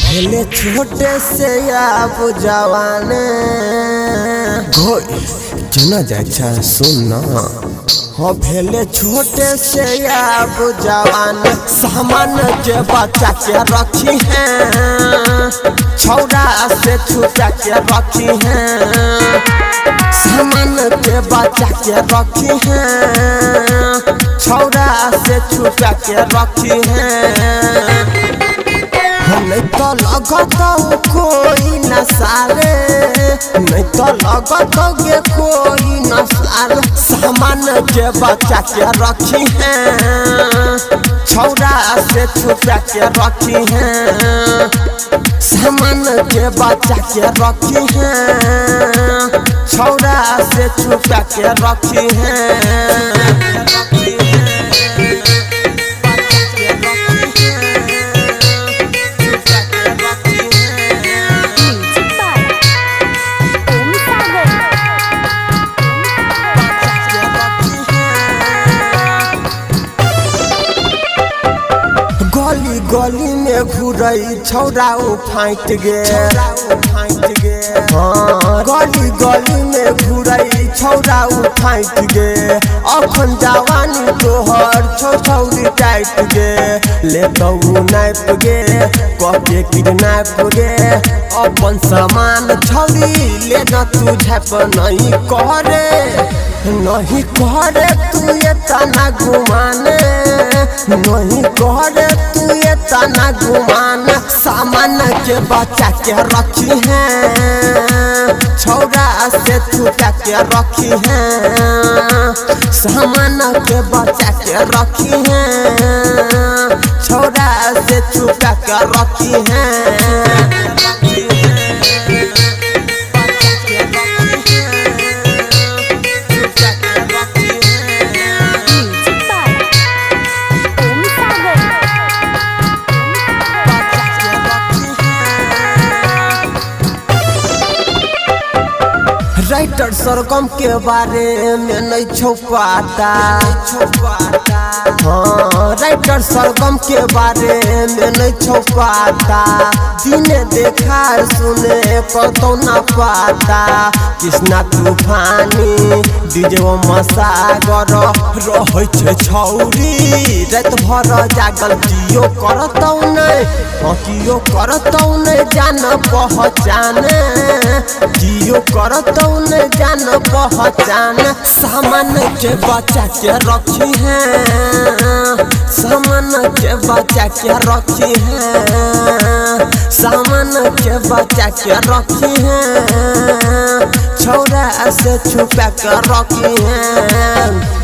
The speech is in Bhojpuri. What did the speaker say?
भेले छोटे से आप जवाने जना जाए सुन हो भेले छोटे से आप जवान सामान के बच्चा के रखी हैं छौड़ा से छुटा के रखी हैं सामान के बच्चा के रखी हैं छौड़ा से छुटा के रखी हैं नहीं तो लगत कोई नसारे नहीं तो लगत गे कोई नसारे सामान के बच्चा के रखी हैं छौड़ा से छुटा के रखी हैं सामान के बच्चा के रखी हैं छौड़ा से छुटा के रखी हैं गली गली में घुरई छौड़ा फाइट गे गली गली में घुरई छौड़ा फाइट गे अखन जवानी तोहर छौड़ी टाइट गे ले तो नाप गे कके किडनैप गे अपन सामान छौड़ी ले न तू झप नहीं करे तू ये तना घुमाने नहीं करे तू ये तना घुमान सामान के बच्चा के रखी हैं छौड़ा से छुटा के रखी हैं सामान के बच्चा के रखी हैं छौड़ा से छुटा के रखी हैं राइटर सरगम के बारे में नहीं छुपाता हाँ राइटर सरगम के बारे में नहीं छुपाता दिने देखा सुने पतो ना पाता कृष्णा तूफानी डीजे मसागर रहे छे छौरी रात भर जागल कियो करतौ नहीं जान पहचाने कियो करतौ नहीं जान पहचान सामान के बच्चा के रखी हैं सामान के बच्चा के रखी हैं सामान के बच्चा के रखी हैं छौड़ा से छुपा के रखी हैं।